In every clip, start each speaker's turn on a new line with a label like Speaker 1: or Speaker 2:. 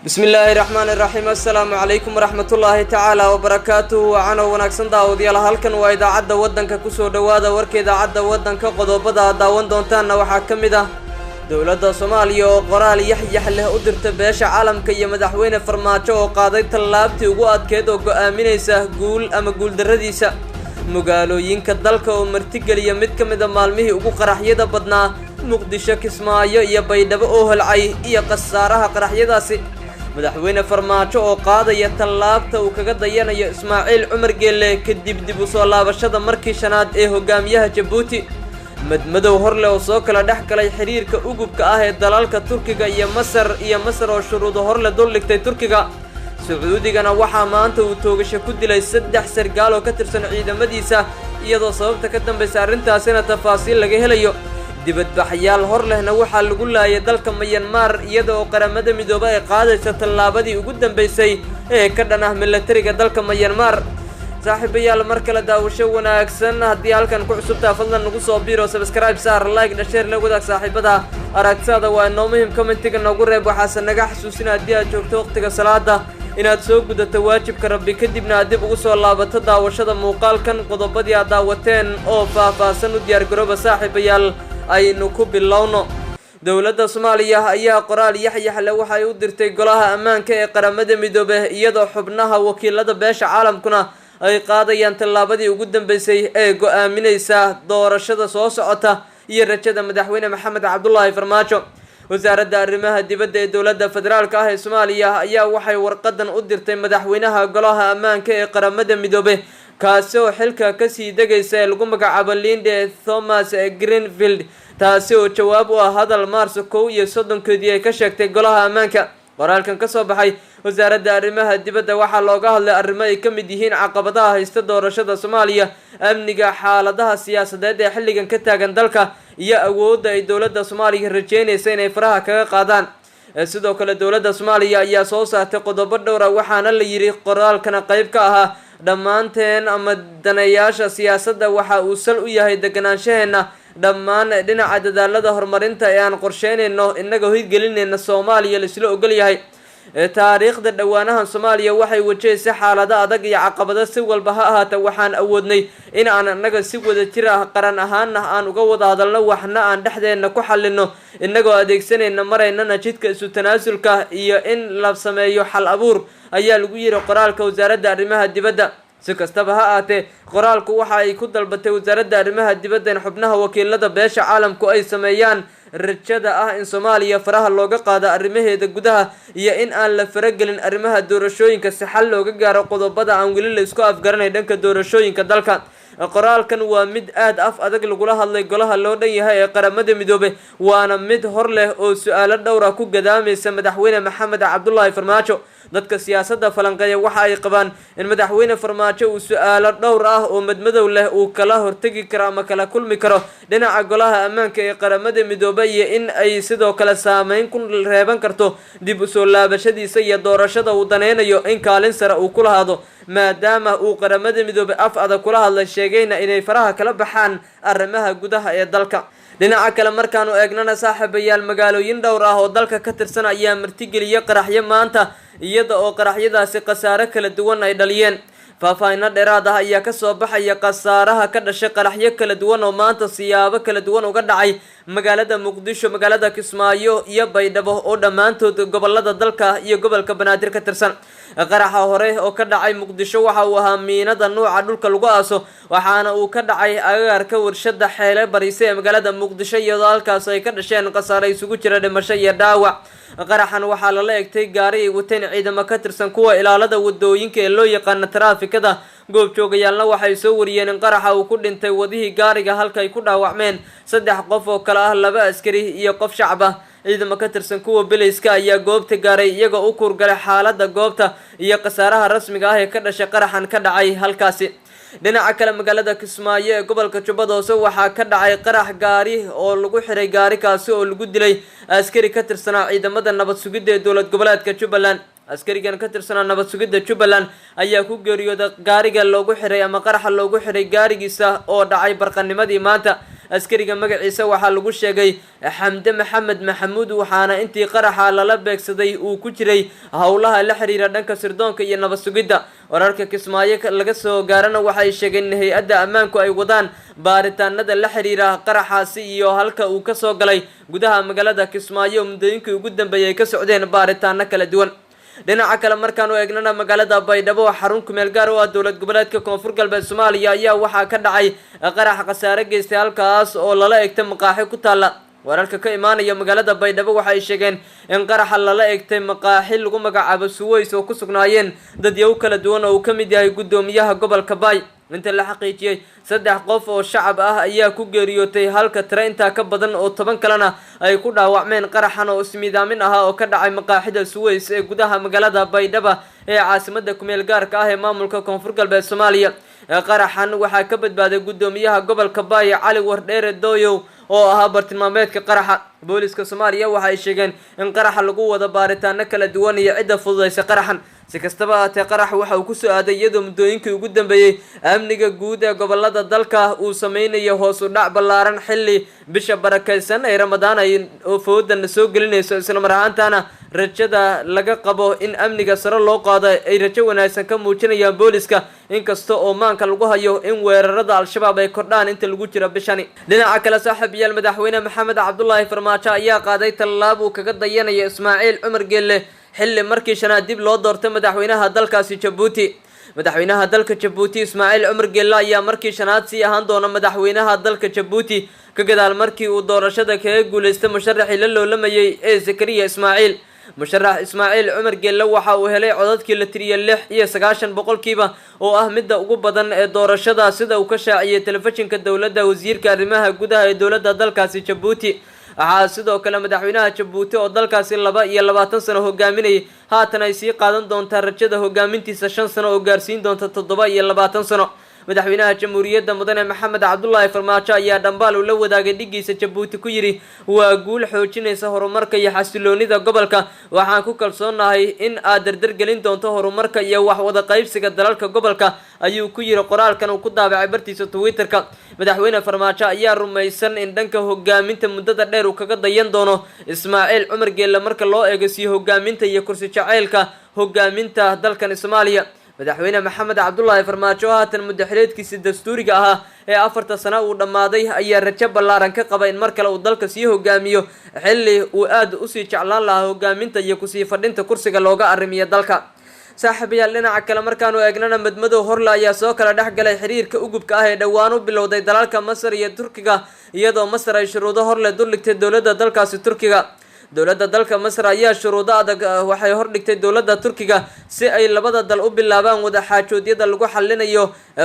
Speaker 1: بسم الله الرحمن الرحيم السلام عليكم ورحمة الله تعالى وبركاته وعنا ونكسن داود يلا هلكن وإذا عدى ودنك كسر دوادا ورك إذا عدى ودنك قضوا بدأ داون دونتان وحكم ده دولة الصومالية وقرال يحيى حله قدرت باش عالم كي مدحوين فرماتشو وقاضي طلابتي وقعد كده وقامينيسه قول أما قول درديسه مقالو ينك الدلك ومرتقل يمد كمدا مالمه وقو قرح يدا بدنا مقدشة كسمايا يا بيدب أوهل عي يا قصارها قرح يداسي مدحوين فرماتشو وقاضي طلابته وكقضينا يا إسماعيل عمر قيل كدب دب وصولا بشدا مركي شناد إيه قاميها جبوتي مدمدو هرله وصوكلا دحكلا حرير كأوجب كأهل دلالك تركيا يا مصر وشروط هرله دولك تركيا سعودي كان وحى ما أنت وتوجش كود لي سدح سرقال وكتر سنة عيد مديسة يدا صوب تقدم بسعرنتها سنة تفاصيل لقيه ليو دبت بحيال هرله نوحى اللي قلها يدلك ميانمار يدا وقرمد مدوباء قادة تطلابدي وقدم بيسي كدنا من التركة دلك ميانمار صاحبي المركلة داوشة وناكسن هدي هالكن كعسبتها فضلا نقص بيرو سبسكرايب صار لايك نشير لو قدك صاحبتها أركسادا وإنه مهم كومنتيك نقول ريب وحسن نجاح حسوسنا هدي أشوف وقتك صلاة إن تسوق بدأ تواجب كربي كدبنا أدب وصل الله بتدا وشذا مقال كان قضبضي داوتين أو فاسن وديار جروب صاحبي أي نكوب اللونه دولة الصومالية أيها قرال يحيى حلو حيودر تقولها أمان كي قرمد مدوبه يدو حبناها وكيل لدى باش عالم كنا أي قاضي طلابدي وقدم بيسي أيقو آمينيسا دور الشدة صوصعتا يرشد مدحوين محمد عبد الله فرماتشو وزارة الرماها دبدا دولة فدرال كاهي الصومالية أيها وحي ورقدا أدرتي مدحوينها قولها أمان كي قرمد مدوبه كاسو حلكا كسي دقيسا لقمك عبالين دي توماس جرينفيلد تاسو جوابها هذا المارس كوية صدن كدية كشكتي قولها أمانك qoraalkan ka soo baxay wasaaradda arrimaha dibadda waxa looga hadlay arrimo ay ka mid yihiin caqabadaha haysta doorashada Soomaaliya amniga xaaladaha siyaasadeed ee xilligan ka taagan dalka iyo awoodda ay dawladda Soomaaliya rajeynayso inay faraha kaga qaadaan sidoo kale dawladda Soomaaliya ayaa soo saartay qodobo dhowr ah waxaana la yiri qoraalkana qayb ka ahaa dhammaanteen ama danayaasha siyaasadda waxa uu sal u yahay deganaanshaheena dhammaan dhinaca dadaalada horumarinta ee aan qorsheynayno inaga hirgelinayna Soomaaliya la isla ogol yahay taariikhda dhawaanahan Soomaaliya waxay wajahaysaa xaalado adag iyo caqabado si walba ha ahaata waxaan awoodnay in aan anaga si wada jir ah qaran ahaan aan uga wada hadalno waxna aan dhexdeena ku xalino inagoo adeegsanayna mareynana jidka isu tanaasulka iyo in la sameeyo xal abuur ayaa lagu yiri qoraalka wasaaradda arrimaha dibadda si kastaba ha ahaatee qoraalku waxa ay ku dalbatay wasaaradda arrimaha dibadda in xubnaha wakiilada beesha caalamku ay sameeyaan rajada ah in Soomaaliya faraha looga qaado arrimaheeda gudaha iyo in aan la faragelin arrimaha doorashooyinka si xal looga gaaro qodobada aan weli la isku afgaranay dhanka doorashooyinka dalka qoraalkan waa mid aad af adag lagu hadlay golaha loo dhan yahay ee qaramada midoobay waana mid hor leh oo su'aalo dhowr ah ku gadaamaysa madaxweyne Maxamed Cabdullaahi Farmaajo dadka siyaasadda falanqeeya waxa ay qabaan in madaxweyne Farmaajo uu su'aalo dhowr ah oo madmadow leh uu kala hortagi karo ama kala kulmi karo dhinaca golaha ammaanka ee qaramada midoobay iyo in ay sidoo kale saameyn ku reeban karto dib u soo laabashadiisa iyo doorashada uu daneynayo in kaalin sare uu ku lahaado maadaama uu qaramada midoobay af adag kula hadlay sheegayna inay faraha kala baxaan arrimaha gudaha ee dalka dhinaca kale markaanu eegnana saaxiibayaal magaalooyin dhowr ah oo dalka ka tirsan ayaa martigeliya qaraxyo maanta iyada oo qaraxyadaasi qasaare kala duwan ay dhaliyeen faahfaahin dheeraad ah ayaa ka soo baxaya qasaaraha ka dhashay qaraxyo kala duwan oo maanta siyaabo kala duwan uga dhacay magaalada Muqdisho magaalada Kismaayo iyo Baydhabo oo dhamaantood gobolada dalka iyo gobolka Banaadir ka tirsan qaraxa hore oo ka dhacay Muqdisho waxa uu ahaa miinada nooca dhulka lagu aaso waxaana uu ka dhacay agagaarka warshada Xeele Bariise ee magaalada Muqdisho iyo halkaas ay ka dhasheen qasaare isugu jira dhimasho iyo dhaawac qaraxan waxa la eegtay gaari ay wateen ciidamo ka tirsan kuwa ilaalada wadooyinka ee loo yaqaan traafikada goobjoogayaalna waxay soo wariyeen in qaraxa uu ku dhintay wadihii gaariga halka ay ku dhaawacmeen 3 qof oo kala ah 2 askari iyo qof shacab ah ciidamo ka tirsan kuwa bilayska ayaa goobta gaaray iyaga u kurgalay xaaladda goobta iyo qasaaraha rasmiga ah ee ka dhashay qaraxan ka dhacay halkaasi dhinaca kale magaalada Kismaayo ee gobolka Jubbada Hoose waxaa ka dhacay qarax gaari oo lagu xiray gaari kaasi oo lagu dilay askari ka tirsan ciidamada nabad sugidda ee dowlad goboleedka Jubbaland askarigan ka tirsan nabad sugidda Jubbaland ayaa ku geeriyooday gaariga loogu xiray ama qaraxa loogu xiray gaarigiisa oo dhacay barqanimadii maanta askariga magaciisa waxaa lagu sheegay xamde maxamed maxamuud waxaana intii qaraxa lala beegsaday uu ku jiray howlaha la xiriira dhanka sirdoonka iyo nabad sugidda wararka Kismaayo laga soo gaarana waxay sheegeen in hay'adda ammaanku ay wadaan baaritaanada la xiriira qaraxaasi iyo halka uu ka soo galay gudaha magaalada Kismaayo muddooyinkii ugu dambeeyay ka socdeen baaritaano kala duwan dhinaca kale markaan u eegnana magaalada Baydhabo xarun ku meel gaar ah dowlad goboleedka Koonfur Galbeed Soomaaliya ayaa waxaa ka dhacay qarax khasaare geystay halkaas oo lala eegtay maqaaxi ku taala wararka ka imaanaya magaalada Baydhabo waxay sheegeen in qaraxa lala eegtay maqaaxi lagu magacaabo Suways oo ku sugnaayeen dad yow kala duwan oo ka mid yahay gudoomiyaha gobolka Baay inta la xaqiijiyay 3 qof oo shacab ah ayaa ku geeriyootay halka trainta ka badan oo 10 kalena ay ku dhaawacmeen qaraxan oo ismiidaamin ah oo ka dhacay maqaaxida Suways ee gudaha magaalada Baydhabo ee caasimada ku meel gaarka ah ee maamulka Koonfur Galbeed Soomaaliya qaraxan waxaa ka badbaaday gudoomiyaha gobolka Baay Cali Wardheere Dooyow oo ahaa bartilmaameedka qaraxa booliska Soomaaliya waxay sheegeen in qaraxa lagu wada baaritaano kala duwan iyo cid fududeysa qaraxan si kastaba ahaatee qarax waxa uu ku soo aaday iyadoo muddooyinkii ugu dambeeyay amniga guud ee gobolada dalka uu sameeyay hoos u dhac ballaaran xilli bisha barakeysan ee Ramadaan ay foodan soo gelinayso isla mar ahaantaana rajada laga qabo in amniga sare loo qaado ay rajo wanaagsan ka muujinayaan booliska inkasta oo maanka lagu hayo in weerarada al-shabaab ay kordhaan inta lagu jiro bishani dhinaca kale saaxiibayaal madaxweyne Maxamed Cabdullaahi Farmaajo ayaa qaaday tallaabo kaga dayanaya Ismaaciil Cumar Geelle xilli markii shanaad dib loo doortay madaxweynaha dalkaasi Djibouti madaxweynaha dalka Djibouti Ismaaciil Cumar Geelle ayaa markii shanaad sii ahaan doona madaxweynaha dalka Djibouti ka gadaal markii uu doorashada kaga guuleystay musharaxii la loolamayay ee Zakariya Ismaaciil musharax Ismaaciil Cumar Geelle waxa uu helay codadkii la tiriyay 96% oo ah midda ugu badan ee doorashada sida uu ka shaaciyay telefishinka dawladda wasiirka arrimaha gudaha ee dawladda dalkaasi Djibouti waxaa sidoo kale madaxweynaha Djibouti oo dalkaasi 22 sano hogaaminayay haatan ay sii qaadan doontaa rajada hogaamintiisa 5 sano oo gaarsiin doonta 27 sano madaxweynaha jamhuuriyadda mudane Maxamed Cabdullaahi Farmaajo ayaa dhambaal la wadaagay dhigiisa Djibouti ku yiri waa guul xoojinaysa horumarka iyo xasiloonida gobolka waxaan ku kalsoonahay in aad dardar gelin doonto horumarka iyo wax wada qaybsiga dalalka gobolka ayuu ku yiri qoraalkan uu ku daabacay bartiisa Twitterka madaxweyne Farmaajo ayaa rumaysan in dhanka hogaaminta muddada dheer uu kaga dayan doono Ismaaciil Cumar Geelle marka loo eego si hogaaminta iyo kursi jaceylka hogaaminta dalkan Soomaaliya madaxweyne Maxamed Cabdullaahi Farmaajo haatan muddaxileedkiisa dastuuriga ah ee 4 sano uu dhamaaday ayaa rajo ballaaran ka qaba in mar kale uu dalka sii hogaamiyo xilli uu aad u sii jeclaan lahaa hogaaminta iyo ku sii fadhinta kursiga looga arrimiyo dalka saaxiibayaal dhinaca kale markaanu eegnana madmadow horla ayaa soo kala dhexgalay xiriirka ugubka ah ee dhawaan u bilowday dalalka Masar iyo Turkiga iyadoo Masar ay shuruudo horle duligtay dawladda dalkaasi Turkiga dawladda dalka Masar ayaa shuruudo adag waxay hordhigtay dawladda Turkiga si ay labada dal u bilaabaan wada xaajoodyada lagu xallinayo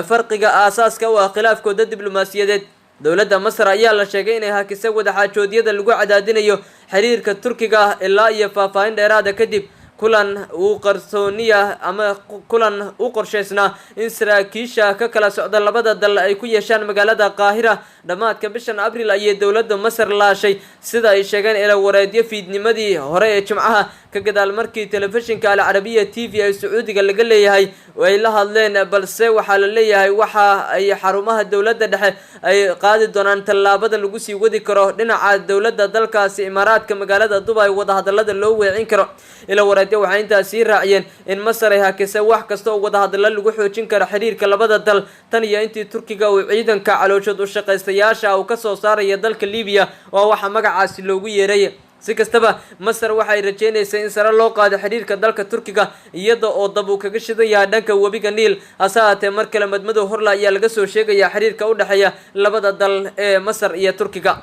Speaker 1: farqiga aasaaska oo khilaafkooda diblomaasiyadeed dawladda Masar ayaa la sheegay inay hakisay wada xaajoodyada lagu cadaadinayo xiriirka Turkiga ilaa iyo faahfaahin dheeraad ah kadib kulan uu qarsooniya ama kulan uu qorsheysnaa in saraakiisha ka kala socda labada dal ay ku yeeshaan magaalada Qaahira dhamaadka bishan Abriil ayay dawladda Masar laashay sida ay sheegeen ila wareedyo fiidnimadii hore ee Jimcaha ka gadaal markii telefishinka Al Arabiya TV ee Sacuudiga laga leeyahay way la hadleen balse waxa la leeyahay waxa ay xarumaha dawladda dhexe ay qaadi doonaan tallaabada lagu sii wadi karo dhinaca dawladda dalkaasi Imaaraadka magaalada Dubai wada hadalada loo weecin karo ila wareedyo waxay intaasi raaciyeen in Masar ay hakisay wax kasta oo wada hadalada lagu xoojin karo xiriirka labada dal tan iyo intii Turkiga uu ciidanka calooshad u shaqaystayaasha uu ka soo saaray dalka Liibiya oo waxa magacaasi loogu yeeray si kastaba Masar waxay rajeynaysaa in sare loo qaado xiriirka dalka Turkiga iyada oo dab uu kaga shidaya dhanka webiga Niil asaate mar kale madmadow horla ayaa laga soo sheegaya xiriirka u dhaxeeya labada dal ee Masar iyo Turkiga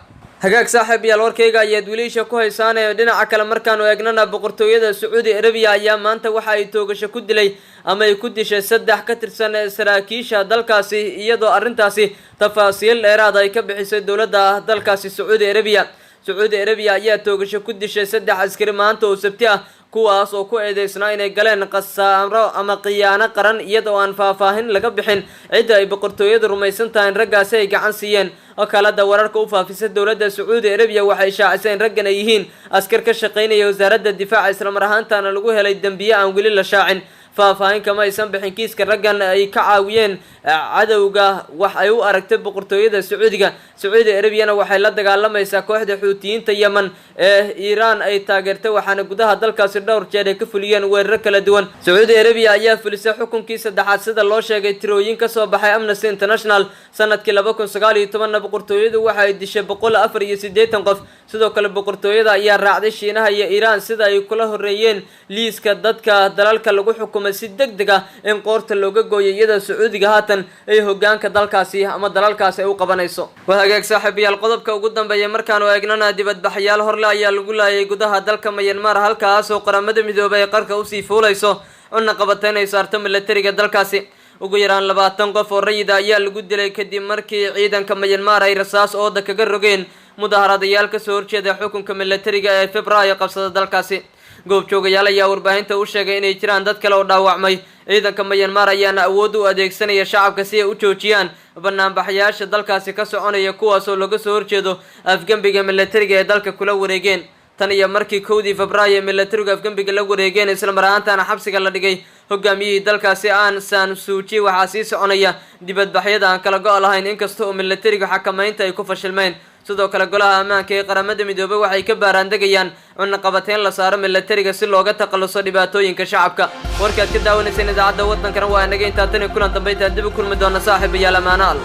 Speaker 1: hagaag saaxiibayaal warkayga ayaad wiilasha ku haysaan dhinaca kale markaan eegnana boqortooyada Saudi Arabia ayaa maanta waxa ay toogasho ku dilay ama ay ku dishay 3 ka tirsan saraakiisha dalkaasi iyadoo arintaasi tafaasiil dheeraad ay ka bixisay dawladda dalkaasi Saudi Arabia ayaa toogasho ku dishay 3 askari maanta oo Sabti ah kuwaas oo ku eedeysnaa inay galeen qasaaro ama qiyaano qaran iyadoo aan faahfaahin laga bixin cid ay boqortooyada rumaysan tahay raggaasi ay gacan siiyeen wakaalada wararka u faafisay dawladda Saudi Arabia waxay shaacisay in raggan ay yihiin askar ka shaqeynaya wasaaradda difaaca isla mar ahaantaana lagu helay dambiye aan weli la shaacin faahfaahin kama aysan bixin kiiska raggan ay ka caawiyeen cadowga wax ay u aragtay boqortooyada Sacuudiga. Sacuudi Arabiyana waxay la dagaalamaysaa kooxda Xuutiyiinta Yemen ee Iiraan ay taageertay, waxaana gudaha dalkaasi dhowr jeer ay ka fuliyeen weerar kala duwan. Sacuudi Arabiya ayaa fulisay xukunkii saddexaad sida loo sheegay tirooyin ka soo baxay Amnesty International sanadkii 2019. boqortooyadu waxa ay dishay 184 qof. sidoo kale boqortooyada ayaa raacday Shiinaha iyo Iiraan sida ay kula horeeyeen liiska dadka dalalka lagu xukumay si degdeg ah in qoorta looga gooyo iyada Sacuudiga haatan ay hoggaanka dalkaasi ama dalalkaasi ay u qabanayso. Wahagaag saaxiibayaal, qodobka ugu dambeeya markaan oo eegnana dibadbaxayaal horle ayaa lagu laayay gudaha dalka Myanmar, halkaas oo qaramada midoobay qarka u sii fuulayso una qabateynay saarto militariga dalkaasi. ugu yaraan 20 qof oo rayid ayaa lagu dilay kadib markii ciidanka Myanmar ay rasaas ooda kaga rogeen mudaharadayaal ka soo horjeeda xukunka militariga ee Febraayo qabsada dalkaasi. goobjoogayaal ayaa warbaahinta u sheegay inay jiraan dad kale oo dhaawacmay. ciidanka Myanmar ayaana awood u adeegsanaya shacabka si ay u joojiyaan banaanbaxayaasha dalkaasi ka soconaya kuwaas oo laga soo horjeedo afgambiga militariga ee dalka kula wareegeen. tan iyo markii 1 Febraayo militariga afgambiga la wareegeen isla maraantaana xabsiga la dhigay hogaamiyihii dalkaasi Aung San Suu Kyi waxaa sii soconaya dibadbaxyada aan kala go' lahayn inkasta oo militariga xakamaynta ay ku fashilmeen. sidoo kale golaha ammaanka ee qaramada midoobay waxay ka baaraandegayaan cunaqabateyn la saaro militariga si looga takhaluso dhibaatooyinka shacabka. warkaad ka daawanayseen idaacadda waddankana waa inaga intaa tan iyo kulan dambe intaan dib u kulmi doona saaxiibayaal amaanaal.